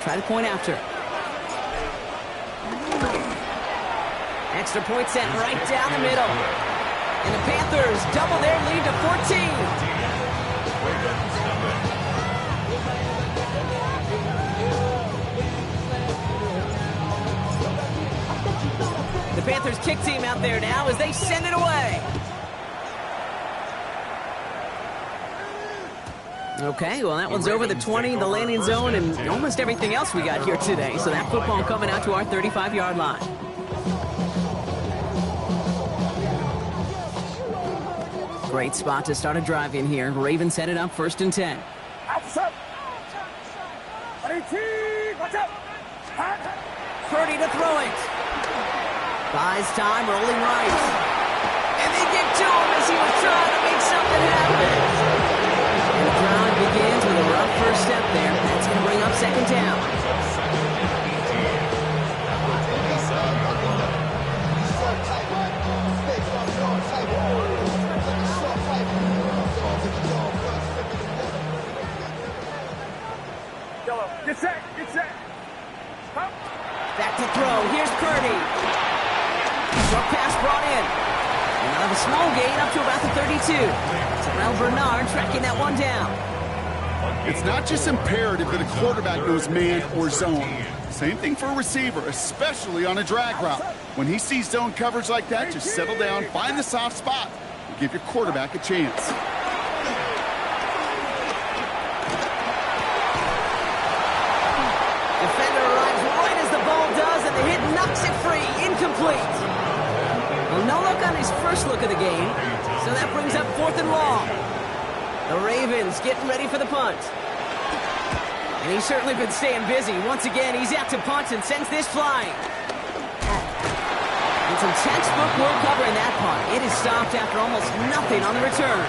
Try to point after. Extra point sent right down the middle. And the Panthers double their lead to 14. The Panthers kick team out there now as they send it away. Okay, well, that one's over the 20, the landing zone, and almost everything else we got here today. So that football coming out to our 35-yard line. Great spot to start a drive in here. Ravens set it up 1st and 10. Purdy to throw it. Buys time, rolling right. And they get to him as he was trying to make something happen. And the drive begins with a rough first step there. That's going to bring up 2nd down. Get set, get set. Come. Back to throw. Here's Purdy. Short pass brought in. And out of a small gain up to about the 32. Terrell Bernard tracking that one down. It's not just imperative that a quarterback goes man or zone. Same thing for a receiver, especially on a drag route. When he sees zone coverage like that, just settle down, find the soft spot, and give your quarterback a chance. Defender arrives right as the ball does, and the hit knocks it free. Incomplete. Well, no look on his first look of the game, so that brings up 4th and long. The Ravens getting ready for the punt. And he's certainly been staying busy. Once again, he's out to punt and sends this flying. And some textbook work covering that punt. It is stopped after almost nothing on the return.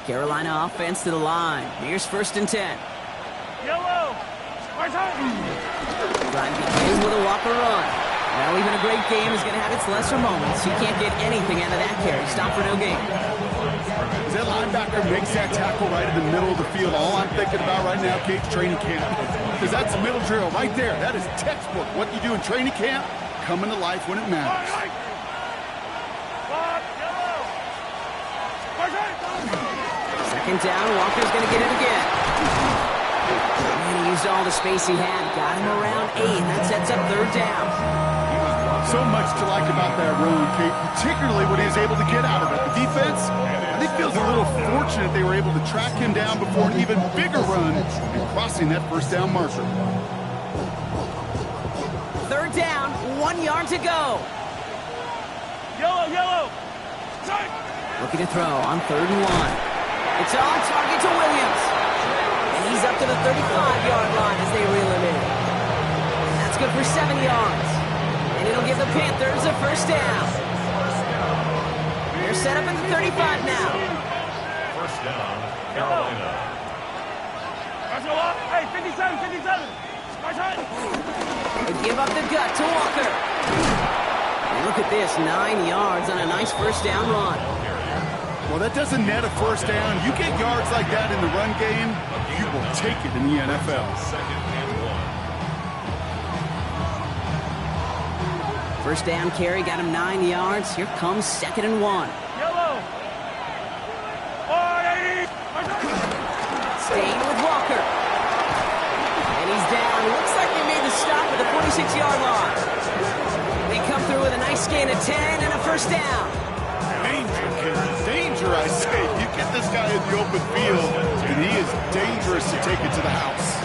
Carolina offense to the line. Here's 1st and 10. Yellow. Drive begins with a Walker run. Now even a great game is going to have its lesser moments. He can't get anything out of that carry. Stop for no gain. As that linebacker makes that tackle right in the middle of the field, all I'm thinking about right now, Kate's training camp. Because that's a middle drill right there. That is textbook. What you do in training camp, coming to life when it matters. Second down, Walker's going to get it again. And he used all the space he had. Got him around 8. That sets up 3rd down. So much to like about that run, Kate, particularly what he was able to get out of it. The defense, I think, feels a little fortunate they were able to track him down before an even bigger run and crossing that 1st down marker. 3rd down, 1 yard to go. Yellow, yellow. Looking to throw on 3rd and 1. It's on target to Williams. And he's up to the 35-yard line as they reel him in. That's good for 7 yards. And it'll give the Panthers a 1st down. They're set up at the 35 now. 1st down, Carolina. Hey, 57, 57. They give up the gut to Walker. And look at this, 9 yards on a nice 1st down run. Well, that doesn't net a 1st down. You get yards like that in the run game, you will take it in the NFL. 1st down carry got him 9 yards. Here comes 2nd and 1. Yellow. Staying with Walker. And he's down. Looks like they made the stop at the 46-yard line. They come through with a nice gain of 10 and a 1st down. Danger, I say. You get this guy in the open field, and he is dangerous to take it to the house.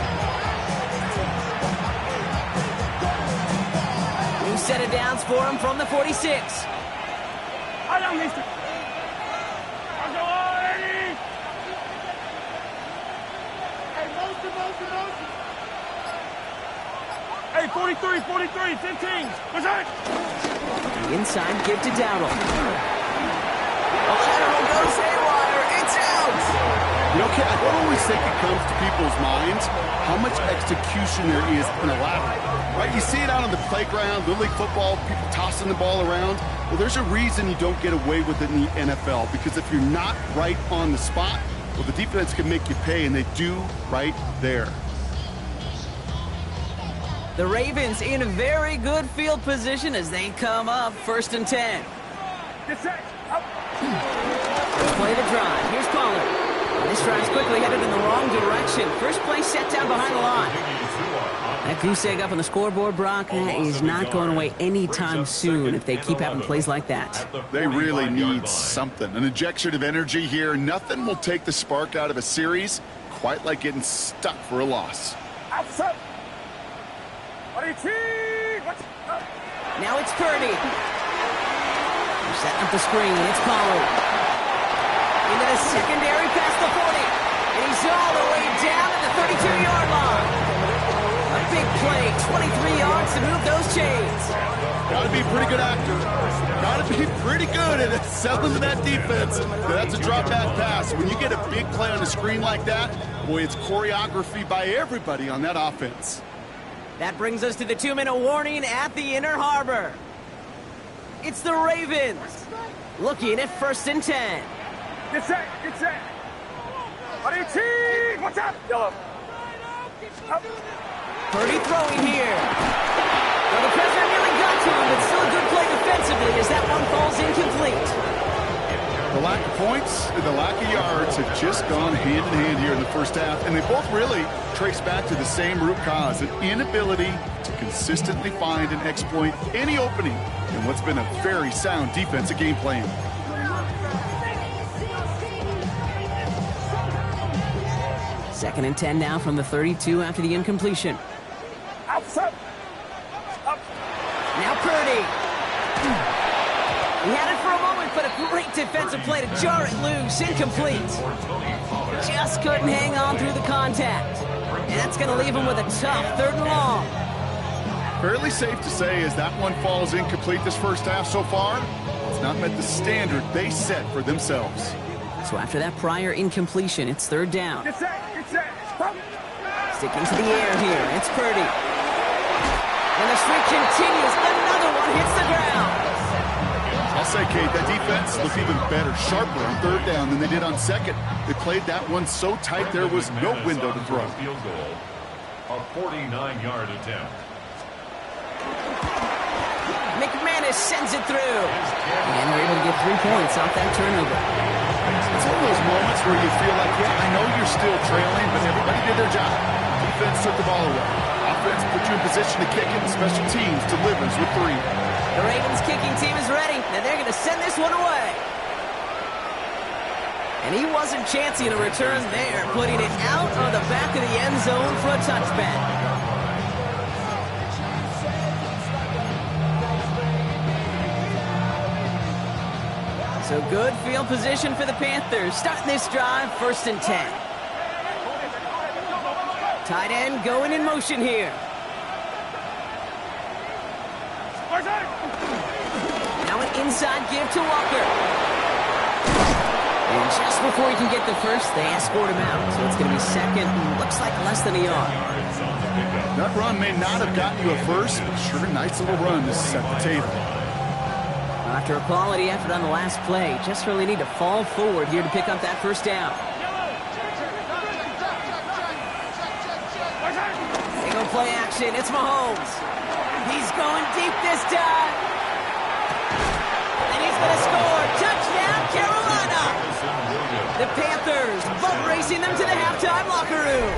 New set of downs for him from the 46. I don't need to. Hey, 43, 43, 15. What's that? The inside give to Dawgbalz. The lateral goes haywire. It's out. You know, Kid, I don't always think it comes to people's minds how much execution there is in a lateral, right? You see it out on the playground, Little League football, people tossing the ball around. Well, there's a reason you don't get away with it in the NFL, because if you're not right on the spot, well, the defense can make you pay, and they do right there. The Ravens in a very good field position as they come up 1st and 10. Get set. Up. Let's play the drive. Here's Pollard. This drive's quickly headed in the wrong direction. First play set down behind the line. That goose egg up on the scoreboard, Brock, is not going away anytime soon if they keep having plays like that. They really need something. An injection of energy here. Nothing will take the spark out of a series quite like getting stuck for a loss. Outside. Now it's Purdy. They're setting up the screen. It's Pollard. Into the secondary past the 40. And he's all the way down at the 32-yard line. A big play, 23 yards to move those chains. Got to be a pretty good actor. Got to be pretty good at selling to that defense. That's a drop-back pass. When you get a big play on the screen like that, boy, it's choreography by everybody on that offense. That brings us to the 2-minute warning at the Inner Harbor. It's the Ravens looking at 1st and 10. Get set. Get set. Watch out. Yellow. Up. Purdy throwing here. Well, the pressure nearly got to him, but still a good play defensively as that one falls incomplete. The lack of points and the lack of yards have just gone hand in hand here in the first half, and they both really trace back to the same root cause, an inability to consistently find and exploit any opening in what's been a very sound defensive game plan. Second and 10 now from the 32 after the incompletion. Outside. Up. Now Purdy. He had it for a moment, but a great defensive play to jar it loose. Incomplete. Just couldn't hang on through the contact. And that's going to leave him with a tough 3rd and long. Fairly safe to say as that one falls incomplete this first half so far, it's not met the standard they set for themselves. So after that prior incompletion, it's 3rd down. Get set. Get set. Stop. Sticking to the air here, it's Purdy. And the streak continues. Another one hits the ground. I'll say, Kate, that defense looked even better, sharper on 3rd down than they did on 2nd. They played that one so tight there was no window to throw. Field goal, a 49-yard attempt. McManus sends it through. And they're able to get 3 points off that turnover. It's one of those moments where you feel like, yeah, I know you're still trailing, but everybody did their job. Defense took the ball away. Offense put you in position to kick it, and special teams delivers with 3. The Ravens kicking team is ready, and they're going to send this one away. And he wasn't chancing a return there, putting it out on the back of the end zone for a touchback. So good field position for the Panthers. Starting this drive, 1st and 10. Tight end going in motion here. Now an inside give to Walker. And just before he can get the first, they escort him out. So it's going to be 2nd and looks like less than a yard. That run may not have gotten you a first, but sure a nice little run to set the table. After a quality effort on the last play, just really need to fall forward here to pick up that 1st down. Single play action, it's Mahomes. He's going deep this time. And he's going to score. Touchdown, Carolina. The Panthers boat racing them to the halftime locker room.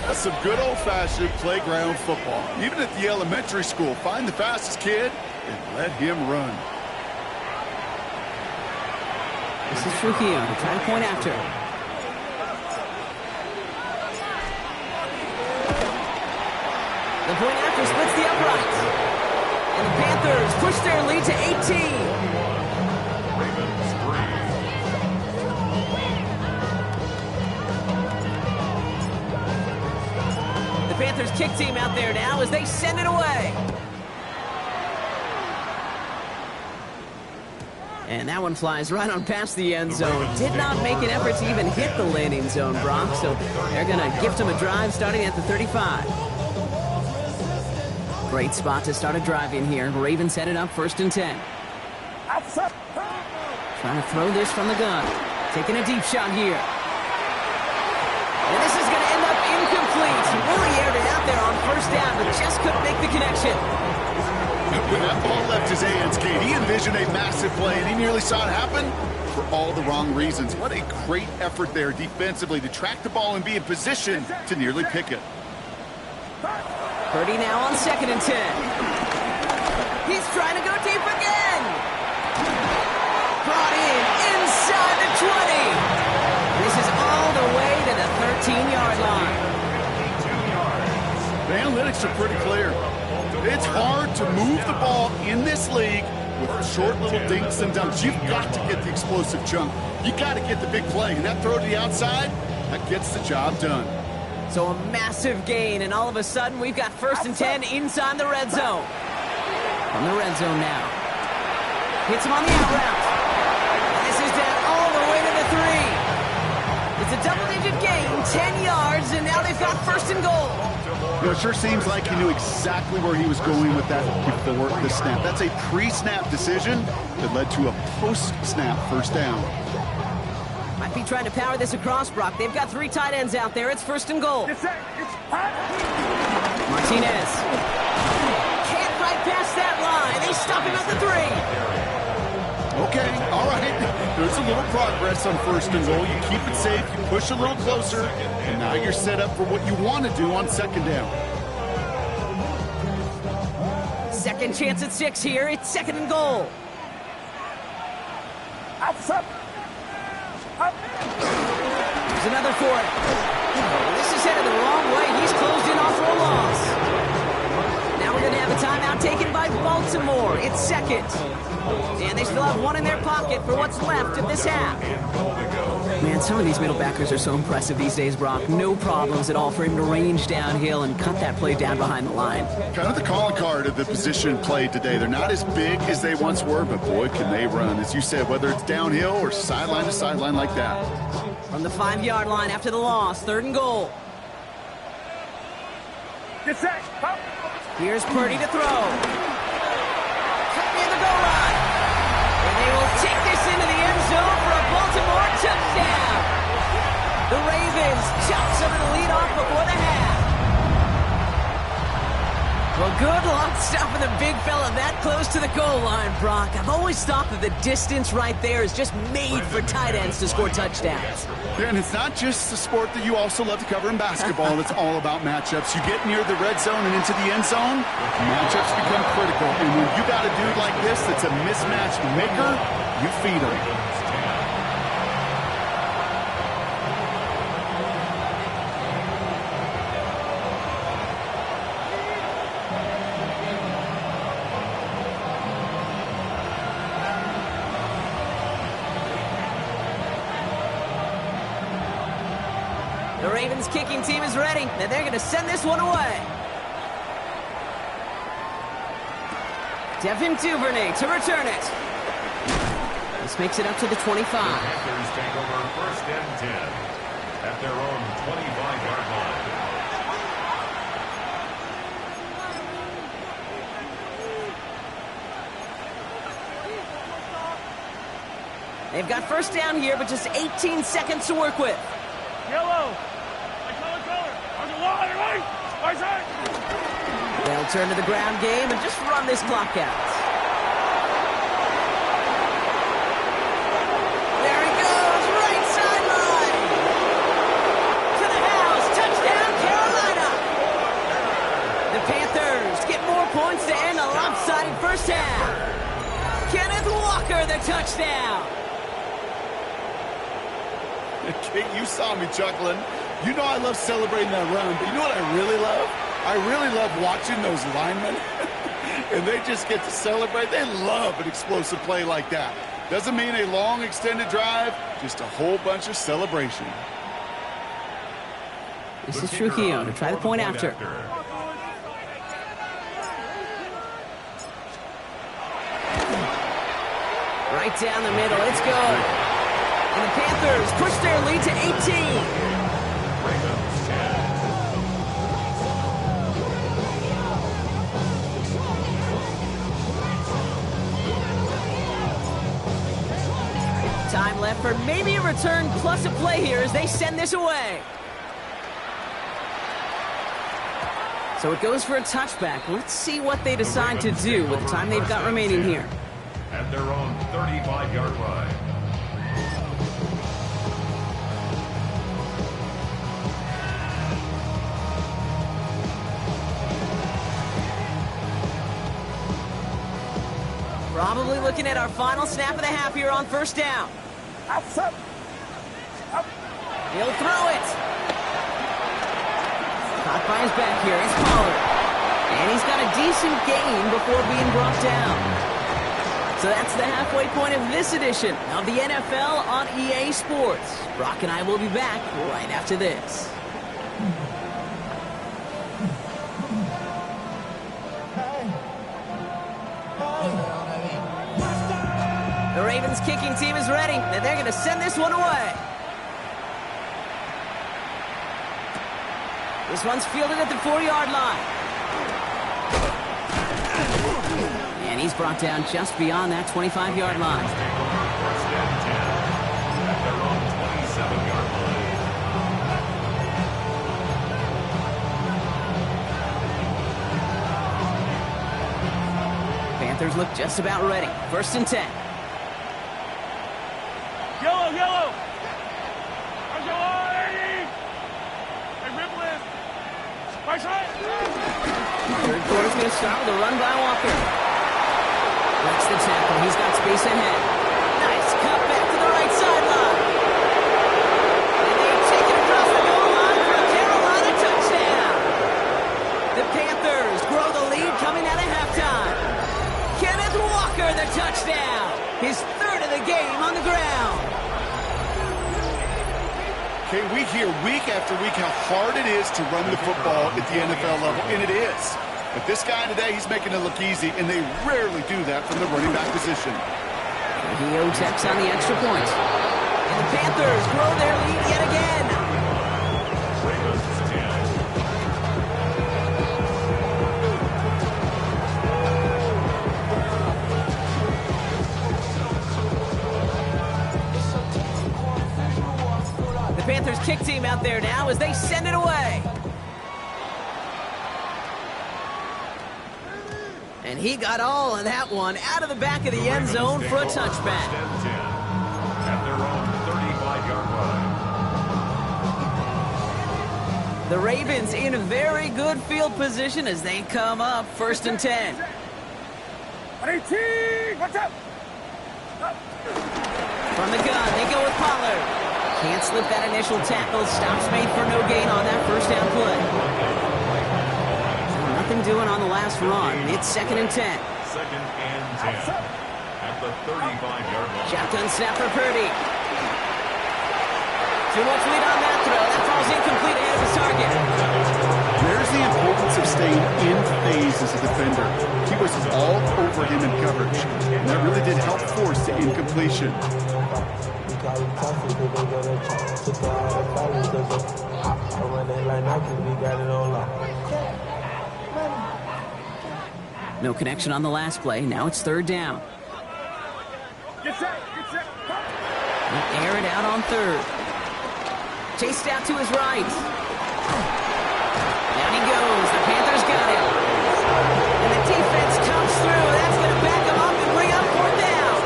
That's some good old-fashioned playground football. Even at the elementary school, find the fastest kid and let him run. This is Trujillo to try to point after. The point after splits the uprights. And the Panthers push their lead to 18. The Panthers kick team out there now as they send it away. And that one flies right on past the end zone. Did not make an effort to even hit the landing zone, Brock. So they're going to gift him a drive starting at the 35. Great spot to start a drive in here. Ravens headed up 1st and 10. Trying to throw this from the gun. Taking a deep shot here. And this is going to end up incomplete. Really aired it out there on 1st down, but just couldn't make the connection. When that ball left his hands, Kate, he envisioned a massive play, and he nearly saw it happen for all the wrong reasons. What a great effort there defensively to track the ball and be in position to nearly pick it. Purdy now on 2nd and 10. He's trying to go deep again. Brought in inside the 20. This is all the way to the 13-yard line. The analytics are pretty clear. It's hard to move the ball in this league with short little dinks and dunks. You've got to get the explosive chunk. You got to get the big play. And that throw to the outside, that gets the job done. So a massive gain, and all of a sudden we've got 1st and 10 inside the red zone. From the red zone now. Hits him on the out route. And this is down all the way to the 3. It's a double-digit gain, 10 yards, and now they've got 1st and goal. You know, it sure seems like he knew exactly where he was going with that before the snap. That's a pre-snap decision that led to a post-snap 1st down. Might be trying to power this across, Brock. They've got 3 tight ends out there. It's 1st and goal. Martinez. Can't fight past that line. They stop him at the 3. Okay, all right. There's a little progress on 1st and goal. You keep it safe, you push a little closer, and now you're set up for what you want to do on 2nd down. Second chance at 6 here. It's 2nd and goal. There's another for it. This is headed the wrong way. He's closed in off for a loss. Now we're going to have a timeout taken by Baltimore. It's 2nd. And they still have 1 in their pocket for what's left of this half. Man, some of these middle backers are so impressive these days, Brock. No problems at all for him to range downhill and cut that play down behind the line. Kind of the calling card of the position played today. They're not as big as they once were, but boy, can they run. As you said, whether it's downhill or sideline to sideline like that. From the 5-yard line after the loss, 3rd and goal. Here's Purdy to throw. Near the goal line. And they will take this into the end zone for a Baltimore touchdown. The Ravens chop some of the lead off before the half. Well, good luck stopping the big fella that close to the goal line, Brock. I've always thought that the distance right there is just made for tight ends to score touchdowns. Yeah, and it's not just the sport that you also love to cover in basketball. It's all about matchups. You get near the red zone and into the end zone, matchups become critical. And when you got a dude like this that's a mismatch maker, you feed him. The Ravens kicking team is ready, and they're going to send this one away. Devin Duvernay to return it. This makes it up to the 25. The Panthers take over 1st and 10 at their own 25-yard line. They've got 1st down here, but just 18 seconds to work with. Yellow. They'll turn to the ground game and just run this clock out. There he goes, right sideline. To the house, touchdown Carolina. The Panthers get more points to end a lopsided 1st half. Kenneth Walker, the touchdown. Kate, you saw me chuckling. You know I love celebrating that run, but you know what I really love? I really love watching those linemen, and they just get to celebrate. They love an explosive play like that. Doesn't mean a long, extended drive, just a whole bunch of celebration. This is Trujillo to try the point after. Right down the middle. It's good. And the Panthers push their lead to 18. Ravens 10. Time left for maybe a return plus a play here as they send this away. So it goes for a touchback. Let's see what they decide to do with the time they've got remaining here. At their own 35-yard line. Probably looking at our final snap of the half here on first down. He'll throw it. Caught by his back here. It's Pollard. And he's got a decent gain before being brought down. So that's the halfway point of this edition of the NFL on EA Sports. Brock and I will be back right after this. The Ravens kicking team is ready, and they're going to send this one away. This one's fielded at the 4-yard line. And he's brought down just beyond that 25-yard line. First and 10 at their own 27-yard line. Panthers look just about ready. First and 10. Yellow, yellow. How's your line? Hey, ripple in. Right side. Third quarter's going to start with a run by Walker. Breaks the tackle. He's got space ahead. Nice cut back to the right sideline. And they take it across the goal line for a Carolina touchdown. The Panthers grow the lead coming out of halftime. Kenneth Walker, the touchdown. His third of the game on the ground. Okay, we hear week after week how hard it is to run the football at the NFL level, and it is. But this guy today, he's making it look easy, and they rarely do that from the running back position. Dio checks on the extra point. And the Panthers grow their lead yet again. Ravens 10. The Panthers kick team out there now as they send it away. And he got all of that one out of the back of the end zone for a touchback. First and 10 at their own 35-yard line. The Ravens in very good field position as they come up first and 10. 18. Watch out. From the gun, they go with Pollard. Can't slip that initial tackle. Stops made for no gain on that first down play. Nothing doing on the last run. It's second and 10. Second and 10 at the 35-yard line. Shotgun snap for Purdy. Too much lead on that throw. That falls incomplete ahead of his target. There's the importance of staying in phase as a defender. He was all over him in coverage, and that really did help force the incompletion. No connection on the last play. Now it's third down. Get set. Get set. He'll air it out on third. Chased out to his right. Down he goes. The Panthers got him. And the defense comes through. That's going to back him up and bring up fourth down.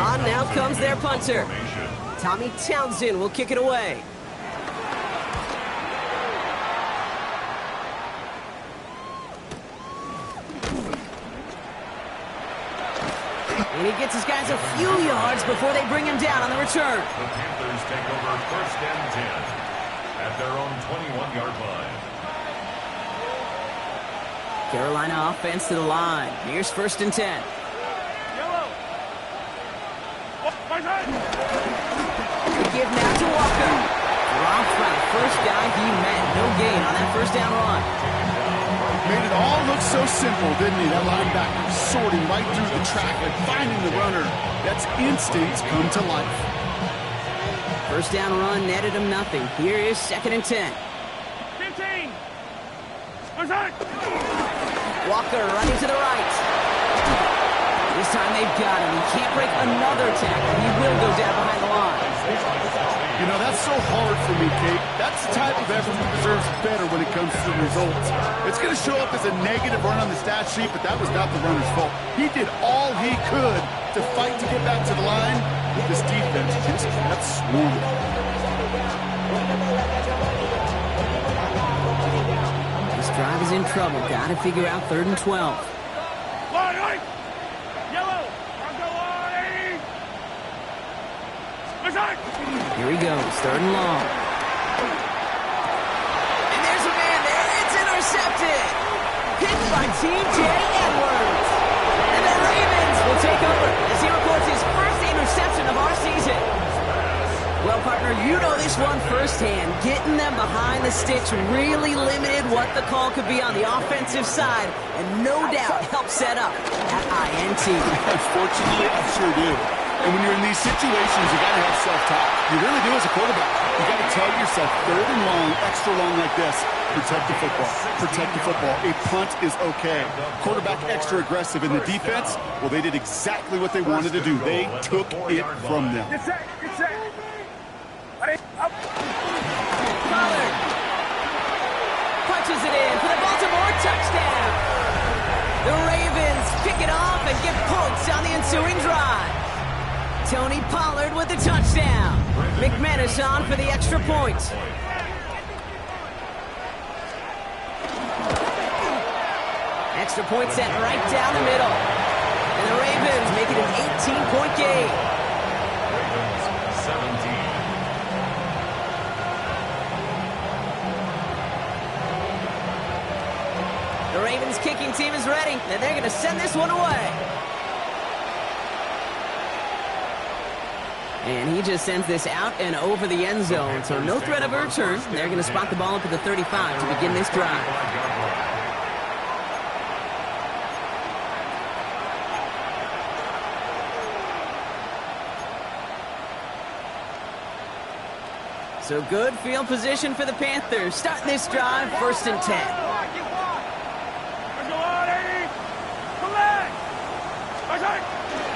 On now comes their punter. Tommy Townsend will kick it away. And he gets his guys a few yards before they bring him down on the return. The Panthers take over first and 10 at their own 21-yard line. Carolina offense to the line. Here's first and 10. Yellow. Right side. The give now to Walker. Dropped right first guy he met. No gain on that first down run. Made it all look so simple, didn't he? That linebacker sorting right through the traffic, finding the runner. That's instincts come to life. First down run netted him nothing. Here is 2nd and 10. 15. Walker running to the right. This time they've got him. He can't break another tackle. He will go down behind the line. You know, that's so hard for me, Kate. That's the type of effort that deserves better when it comes to the results. It's going to show up as a negative run on the stat sheet, but that was not the runner's fault. He did all he could to fight to get back to the line. This defense just kept swarming. This drive is in trouble. Got to figure out 3rd and 12. Here he goes, 3rd and long. And there's a man there. It's intercepted. Hit by T.J. Edwards. And the Ravens will take over as he records his first interception of our season. Well, partner, you know this one firsthand. Getting them behind the sticks really limited what the call could be on the offensive side, and no doubt helped set up at INT. Unfortunately, I sure do. And when you're in these situations, you got to have self-talk. You really do as a quarterback. You got to tell yourself 3rd and long, extra long like this. Protect the football. Protect the football. A punt is okay. Quarterback extra aggressive in the defense. Well, they did exactly what they wanted to do. They took it from them. Get set. Get set. Pollard punches it in for the Baltimore touchdown. The Ravens pick it off and get points on the ensuing drive. Tony Pollard with the touchdown. McManus on for the extra point. Extra point set right down the middle. And the Ravens make it an 18-point game. Ravens 17. The Ravens kicking team is ready, and they're going to send this one away. And he just sends this out and over the end zone, so no threat of a return. They're going to spot the ball up at the 35 to begin this drive. So good field position for the Panthers. Starting this drive, 1st and 10.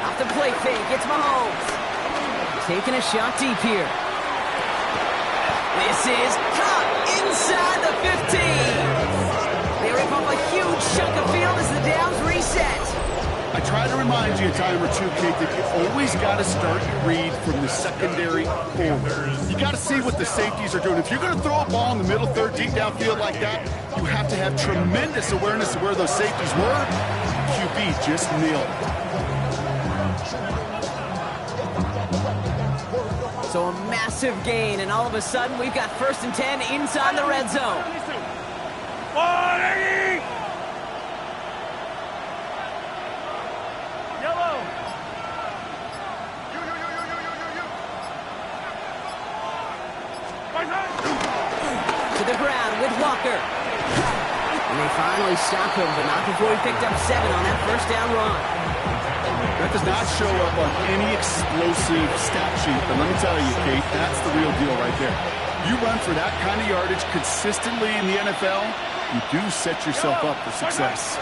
Off the play fake, it's Mahomes. Taking a shot deep here. This is caught inside the 15. They rip off a huge chunk of field as the downs reset. I try to remind you a time or two, Kate, that you always got to start your read from the secondary forward. You got to see what the safeties are doing. If you're going to throw a ball in the middle third, deep downfield like that, you have to have tremendous awareness of where those safeties were. QB just nailed it. So a massive gain, and all of a sudden we've got 1st and 10 inside the red zone. Yellow. To the ground with Walker. And they finally stop him, but not before he picked up 7 on that 1st down run. That does not show up on any explosive stat sheet, but let me tell you, Kate, that's the real deal right there. You run for that kind of yardage consistently in the NFL, you do set yourself up for success.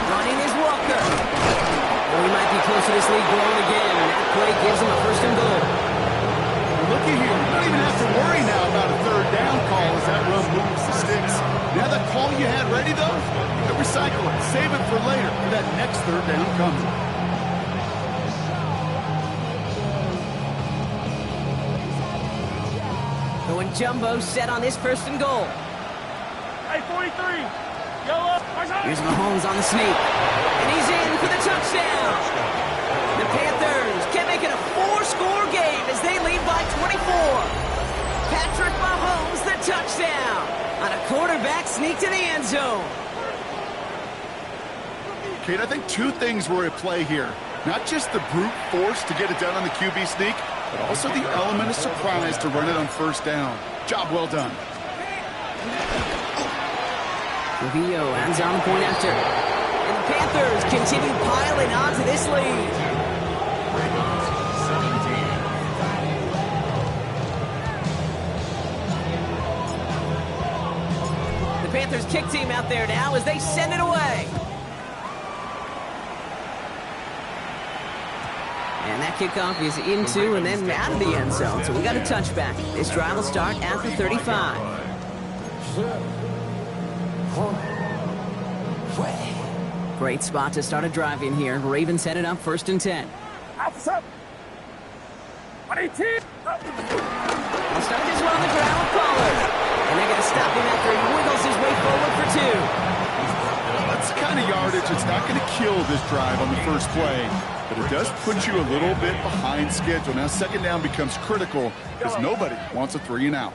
Running is Walker. Well, he might be close to this league growing again, and that play gives him a 1st and goal. Looky here, you don't even have to worry now about a 3rd down call as that run moves the sticks. Now that call you had ready, though, you recycle it, save it for later for that next 3rd down coming. Going jumbo set on this 1st and goal. Hey, 43. Yellow. Here's Mahomes on the sneak. And he's in for the touchdown. The Panthers can make it a 4-score game as they lead by 24. Patrick Mahomes, the touchdown on a quarterback sneak to the end zone. Kate, I think 2 things were at play here. Not just the brute force to get it done on the QB sneak, but also the element of surprise to run it on 1st down. Job well done. Trujillo ends on the point after. And the Panthers continue piling onto this lead. The Panthers kick team out there now as they send it away. And that kickoff is into and then out of the end zone. So we got a touchback. This drive will start at the 35. Great spot to start a drive in here. Ravens headed up 1st and 10. Up. 118. They'll start this one on the ground with Pollard. And they're going to stop him after he wiggles his way forward for 2. That's the kind of yardage that's not going to kill this drive on the first play. But it does put you a little bit behind schedule. Now 2nd down becomes critical because nobody wants a 3 and out.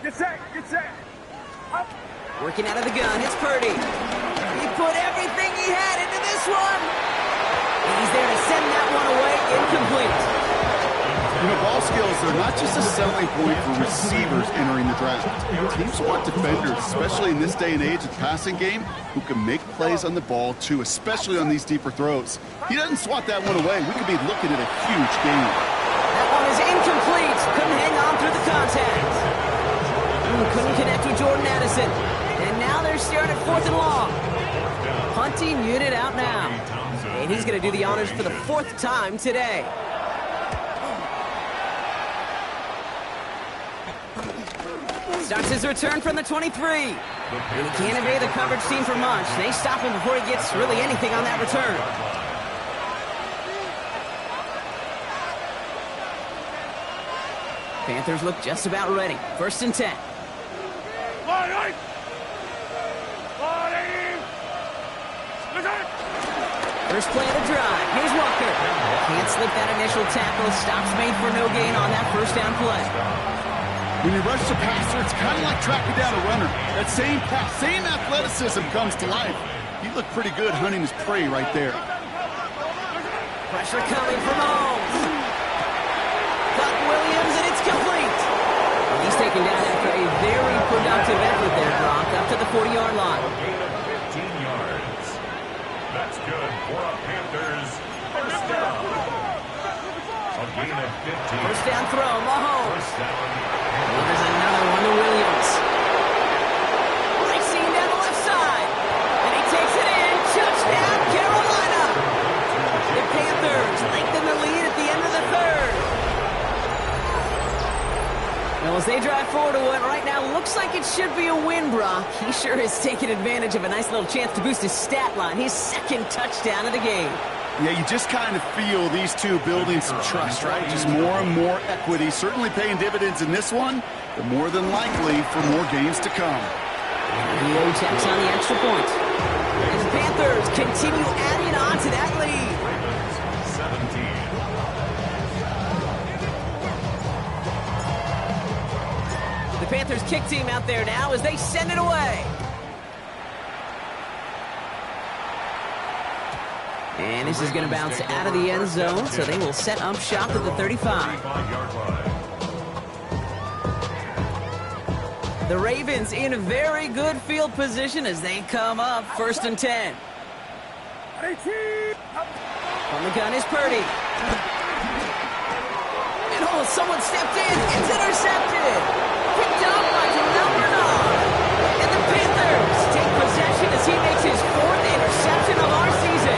Get set. Up. Working out of the gun, it's Purdy. He put everything he had into this one. And he's there to send that one away incomplete. You know, ball skills are not just a selling point for receivers entering the draft. Teams want defenders, especially in this day and age of the passing game, who can make plays on the ball too, especially on these deeper throws. He doesn't swat that one away. We could be looking at a huge game. That one is incomplete. Couldn't hang on through the contact. Couldn't connect with Jordan Addison. And now they're staring at 4th and long. Hunting unit out now. And he's going to do the honors for the 4th time today. Starts his return from the 23. And he can't evade the coverage team for much. They stop him before he gets really anything on that return. Panthers look just about ready. 1st and 10. First play of the drive. Here's Walker. Can't slip that initial tackle. Stops made for no gain on that 1st down play. When you rush the passer, it's kind of like tracking down a runner. That same pass, same athleticism comes to life. He looked pretty good hunting his prey right there. Pressure coming from Mahomes. Cut Williams, and it's complete. He's taken down after a very productive effort there, Brock, up to the 40-yard line. Gain of 15 yards. That's good for a Panthers first down. A gain of 15. First down throw, Mahomes. First down. And there's another one to Williams. Racing down the left side. And he takes it in. Touchdown, Carolina. The Panthers lengthen the lead at the end of the 3rd. Well, as they drive forward to what right now looks like it should be a win, Brock. He sure has taken advantage of a nice little chance to boost his stat line. His 2nd touchdown of the game. Yeah, you just kind of feel these two building some trust, right? Just more and more equity. Certainly paying dividends in this one, but more than likely for more games to come. The O-Techs on the extra point. And the Panthers continue adding on to that lead. 17. The Panthers kick team out there now as they send it away. And this is going to bounce out of the end zone, so they will set up shop at the 35. The Ravens in a very good field position as they come up 1st and 10. From the gun is Purdy. And oh, someone stepped in. It's intercepted. Picked up by Terrell Bernard. And the Panthers take possession as he makes his 4th interception of our season.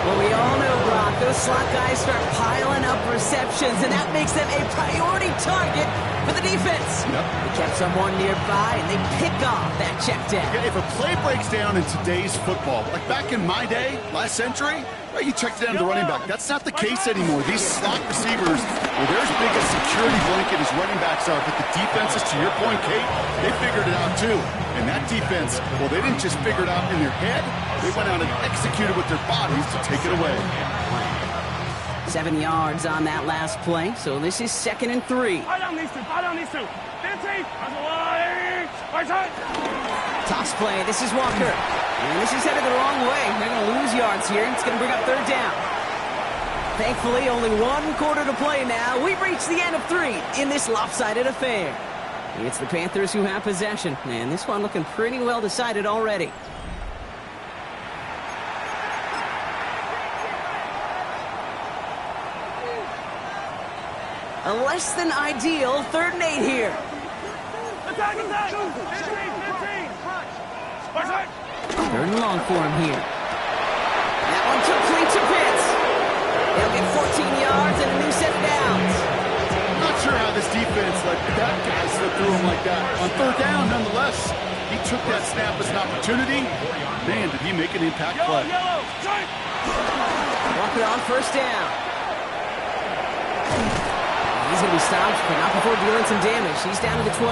Well, we all know, Brock, those slot guys start piling up receptions, and that makes them a priority target for the defense. Yep. They kept someone nearby, and they pick off that check down. Yeah, if a play breaks down in today's football, like back in my day, last century, right, you checked down the running back. That's not the case anymore. These slot receivers, well, they're as big a security blanket as running backs are, but the defenses, to your point, Kate, they figured it out too. And that defense, well, they didn't just figure it out in their head. They went out and executed with their bodies to take it away. 7 yards on that last play, so this is 2nd and 3. Buy down these two. 15. Toss play, this is Walker. And this is headed the wrong way. They're going to lose yards here. It's going to bring up 3rd down. Thankfully, only 1 quarter to play now. We've reached the end of 3 in this lopsided affair. It's the Panthers who have possession. Man, this one looking pretty well decided already. A less than ideal 3rd and 8 here. Attack, attack! 15, 15! 3rd and long for him here. That one complete to Pitts. They'll get 14 yards and a new set of downs. I'm not sure how this defense let that guy slip through him like that. On 3rd down, nonetheless, he took that snap as an opportunity. Man, did he make an impact play. Yellow, strike! Walk it on 1st down. He's going to be stopped, but not before dealing some damage. He's down to the 12.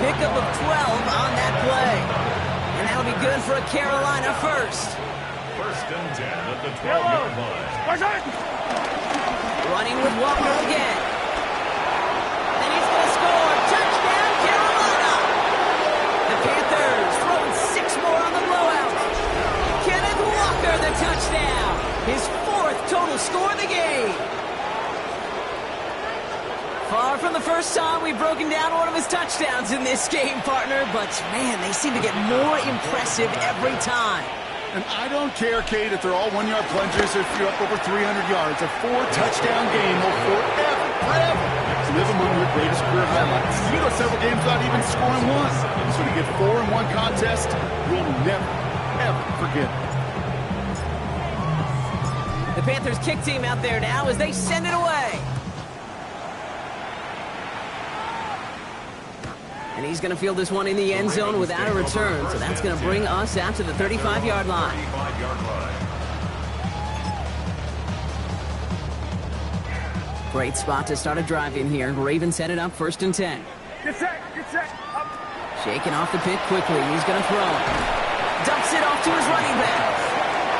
Pickup of 12 on that play. And that'll be good for a Carolina first. 1st and 10 at the 12-yard line. Running with Walker again. And he's going to score. Touchdown, Carolina. The Panthers throwing 6 more on the blowout. Kenneth Walker, the touchdown. His 4th total score of the game. Far from the first time we've broken down one of his touchdowns in this game, partner, but man, they seem to get more impressive every time. And I don't care, Kate, if they're all 1-yard plungers or if you're up over 300 yards. A 4-touchdown game will forever live among your greatest career highlights. You go several games without even scoring one. So to get 4 in one contest, you'll never, ever forget it. The Panthers kick team out there now as they send it away. And he's going to field this one in the end zone without a return. So that's going to bring us out to the 35-yard line. Great spot to start a drive in here. Ravens set it up 1st and 10. Get set, up. Shaking off the pick quickly. He's going to throw. Dumps it off to his running back.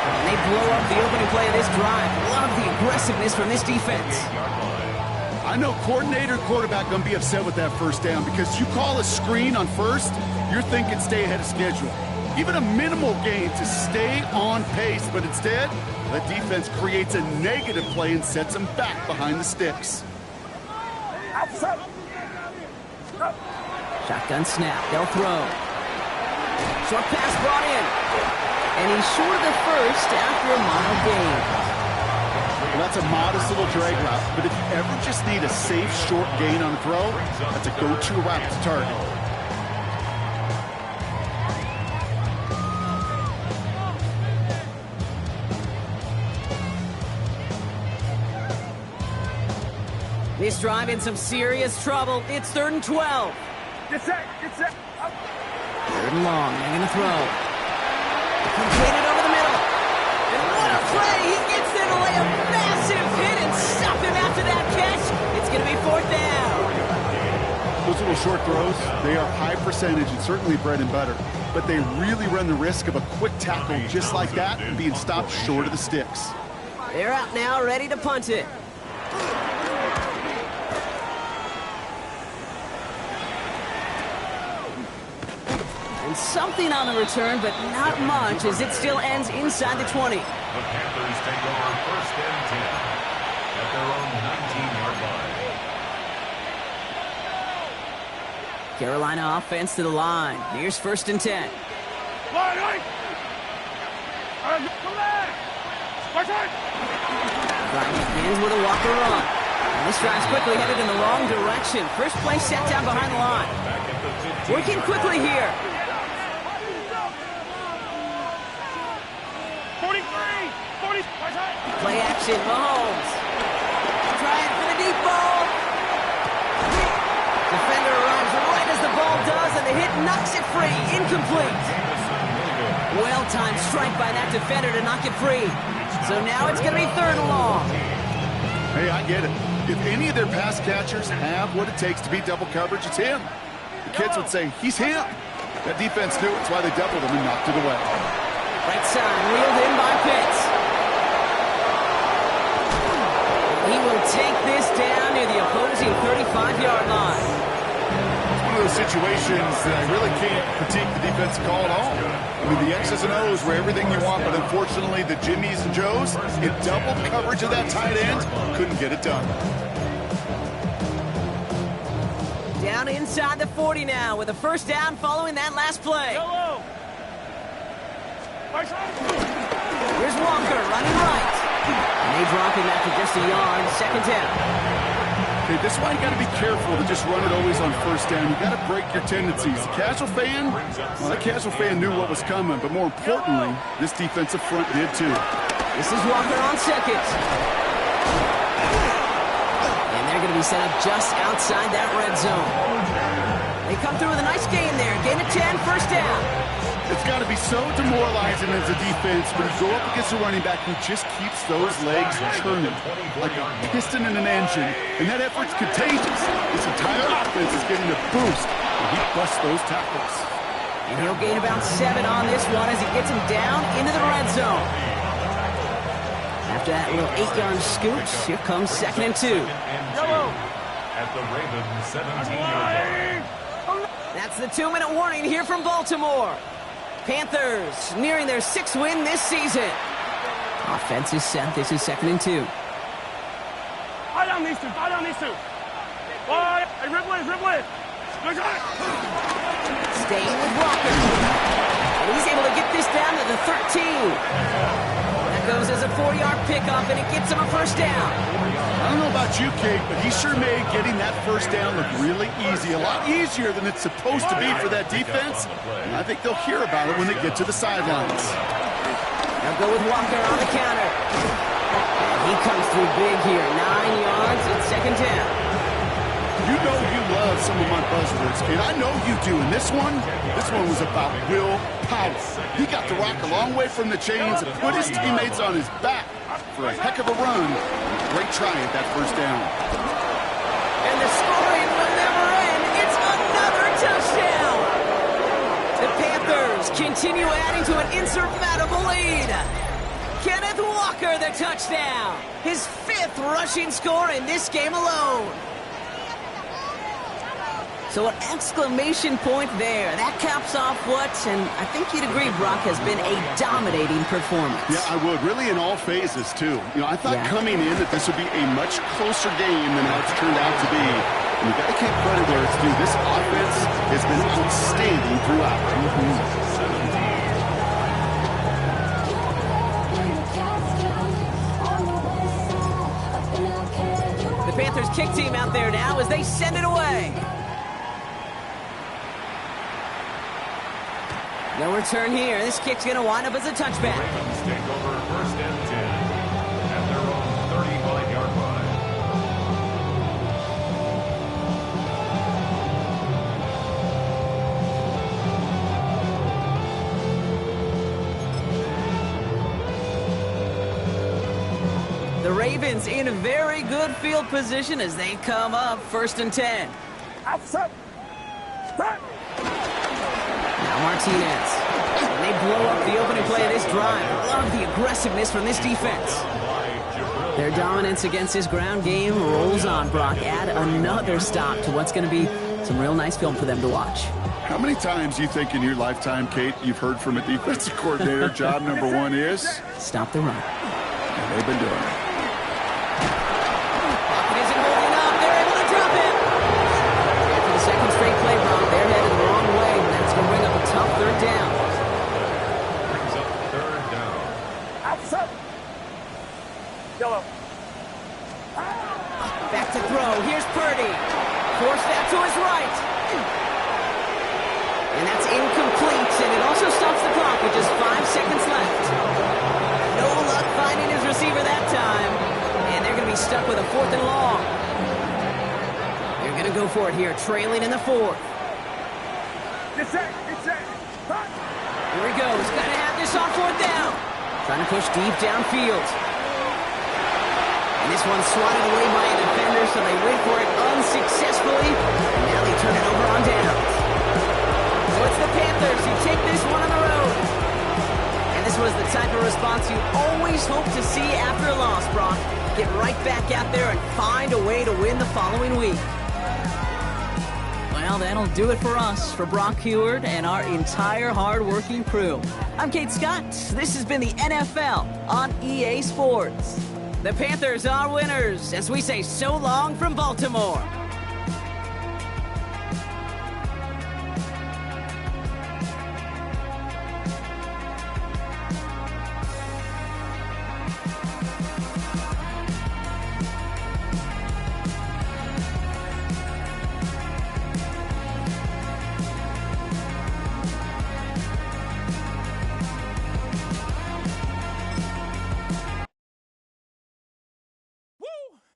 And they blow up the opening play of this drive. Love the aggressiveness from this defense. I know coordinator and quarterback going to be upset with that 1st down because you call a screen on 1st, you're thinking stay ahead of schedule. Even a minimal gain to stay on pace, but instead, the defense creates a negative play and sets them back behind the sticks. Shotgun snap. They'll throw. Short pass brought in. And he's short of the 1st after a mile gain. Well, that's a modest little drag route, but if you ever just need a safe, short gain on a throw, that's a go-to route to target. This drive in some serious trouble. It's 3rd and 12. Get set, up. 3rd and long. They're going to throw. Completed over the middle. And what a play! He gets there to lay a massive hit and stop him after that catch. It's going to be 4th down. Those little short throws, they are high percentage and certainly bread and butter. But they really run the risk of a quick tackle just like that and being stopped short of the sticks. They're out now, ready to punt it. And something on the return, but not much, as it still ends inside the 20. The Panthers take over 1st and 10 at their own 19-yard line. Carolina offense to the line. Here's 1st and 10. Line, Drive begins with a Walker run. And this drive's quickly headed in the wrong direction. First play set down behind the line. Working quickly here. 40, Play action, Mahomes. Trying for the deep ball. Defender arrives right as the ball does, and the hit knocks it free. Incomplete. Well-timed strike by that defender to knock it free. So now it's going to be 3rd and long. Hey, I get it. If any of their pass catchers have what it takes to beat double coverage, it's him. The kids would say, he's him. That defense knew it. That's why they doubled him and knocked it away. Right side, reeled in by Pitts. He will take this down near the opposing 35-yard line. It's one of those situations that I really can't critique the defense call at all. I mean, the X's and O's were everything you want, but unfortunately, the Jimmies and Joes, in double coverage of that tight end, couldn't get it done. Down inside the 40 now with a first down following that last play. Yellow. Here's Walker running right. And they drop him after just a yard. Second down. Okay, this is why you got to be careful to just run it always on first down. You got to break your tendencies. The casual fan, well, that casual fan knew what was coming, but more importantly, this defensive front did too. This is Walker on second. And they're going to be set up just outside that red zone. They come through with a nice gain there. Gain of 10, first down. It's got to be so demoralizing as a defense when you go up against a running back who just keeps those legs churning like a piston in an engine, and that effort's contagious. This entire offense is getting a boost when he busts those tackles. And he'll gain about 7 on this one as he gets him down into the red zone. After that little 8-yard scoot, here comes second and 2. At the Ravens 17-yard line. That's the 2-minute warning here from Baltimore. Panthers nearing their 6th win this season. Offense is set. This is second and 2. Buy down these two. Buy down these two. Buy. Hey, rip blitz. Staying with Walker. And he's able to get this down to the 13. That goes as a 4-yard pickup, and it gets him a first down. I don't know about you, Kate, but he sure made getting that first down look really easy. A lot easier than it's supposed to be for that defense. And I think they'll hear about it when they get to the sidelines. They'll go with Walker on the counter. And he comes through big here. 9 yards and second down. You know you love some of my buzzwords, Kate. I know you do. And this one was about willpower. He got the rock a long way from the chains and put his teammates on his back for a heck of a run. Great try at that first down. And the scoring will never end. It's another touchdown. The Panthers continue adding to an insurmountable lead. Kenneth Walker, the touchdown. His 5th rushing score in this game alone. So an exclamation point there. That caps off what, and I think you'd agree, Brock, has been a dominating performance. Yeah, I would. Really in all phases, too. You know, I thought coming in that this would be a much closer game than how it's turned out to be. And you got to give credit where it's due. This offense has been outstanding throughout. The Panthers kick team out there now as they send it away. No return here. This kick's going to wind up as a touchback. Ravens take over first and 10 at their own 35-yard line. The Ravens in a very good field position as they come up first and 10. Outside. Now Martinez. And they blow up the opening play of this drive. Love the aggressiveness from this defense. Their dominance against this ground game rolls on, Brock. Add another stop to what's going to be some real nice film for them to watch. How many times do you think in your lifetime, Kate, you've heard from a defensive coordinator, job number 1 is? Stop the run. And they've been doing it. Pocket isn't holding up. They're able to drop it. After the second straight play, Brock, they're headed the wrong way. And that's going to bring up a tough third down. Brings up third down. Outside. Yellow. Back to throw. Here's Purdy. Forced that to his right. And that's incomplete. And it also stops the clock with just 5 seconds left. No luck finding his receiver that time. And they're going to be stuck with a 4th and long. They're going to go for it here, trailing in the 4th. Get set. Here he goes. Got to have this on 4th down. Trying to push deep downfield. And this one's swatted away by a defender, so they wait for it unsuccessfully. And now they turn it over on downs. So it's the Panthers who take this one on the road. And this was the type of response you always hope to see after a loss, Brock. Get right back out there and find a way to win the following week. Well, that'll do it for us, for Brock Heward and our entire hard-working crew. I'm Kate Scott. This has been the NFL on EA Sports. The Panthers are winners as we say so long from Baltimore.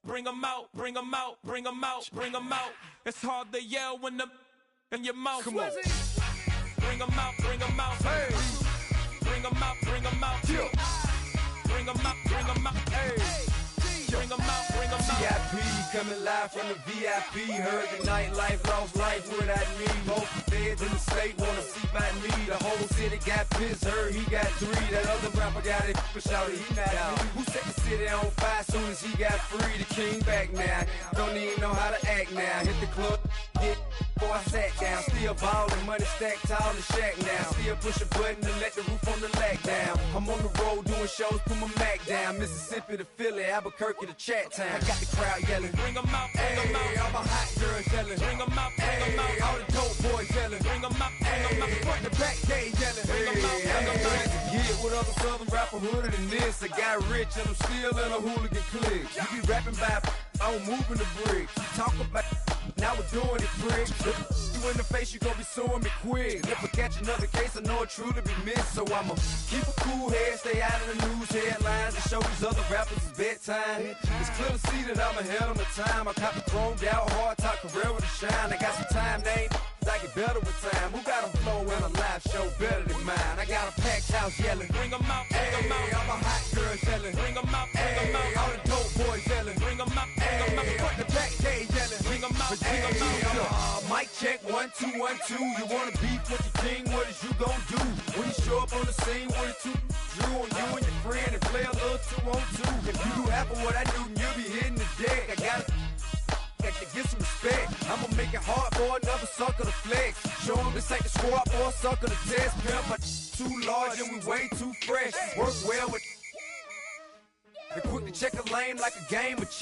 bring 'em out, bring 'em out, bring 'em out, bring 'em out. It's hard to yell when the in your mouth. Come on. Bring 'em out, bring 'em out. Hey. Bring 'em out, bring 'em out. Yeah. Bring 'em out, bring 'em out. Hey. Bring 'em out, bring 'em out. VIP coming live from the VIP. Heard the nightlife, lost life without me. Both feds in the state wanna see by me. The whole city got pissed, heard he got 3. That other rapper got it, but shouted he not me. Who set the city on fire soon as he got free? The king back now, don't even know how to act now. Hit the club, get before I sat down. Still ballin', money stacked tall in the shack now. Still push a button and let the roof on the lack down. I'm on the road doing shows, put my Mac down. Mississippi to Philly, Albuquerque to Chat Town. I got the crowd yelling, Bring 'em out, bring 'em out. hey, all my hot girls yelling, Bring 'em out, bring 'em hey, out. all the dope boys yelling, Bring 'em out, bring 'em hey, out. front to back gate yelling, Bring 'em out, bring 'em out. Yeah, what other southern rapper hooded than this? I got rich and I'm still in a hooligan clique. You be rapping by, I'm moving the bricks. You talk about, now we're doing it, prick. You in the face, you gon' be suing me quick. If I catch another case, I know it truly be missed. So I'ma keep a cool head, stay out of the news headlines, and show these other rappers it's bedtime. It's clear to see that I'm ahead of my time. I cop the chromed out, hard top career with a shine. I got some time, name. I get better with time. Who got a flow and a live show better than mine? I got a packed house yelling, Bring 'em out, bring 'em hey, out. all my hot girls yelling, Bring 'em out, bring 'em hey, all out. the dope boys yelling, Bring 'em out, bring 'em hey, out. front to back gate yelling, Bring 'em out, bring 'em hey, out. mic check 1 2 1 2. You wanna beef with the king? What is you gon' do when you show up on the scene with a 2 Drew on you and your friend and play a little 2 on 2? If you do half of what I do, then you'll be hitting the deck. I gotta get some respect. I'ma make it hard for another sucker to flex. Show 'em this ain't the squad for a sucker to test. Pimp, but too large and we way too fresh. Work well with. They quick to check a lane like a game of chess.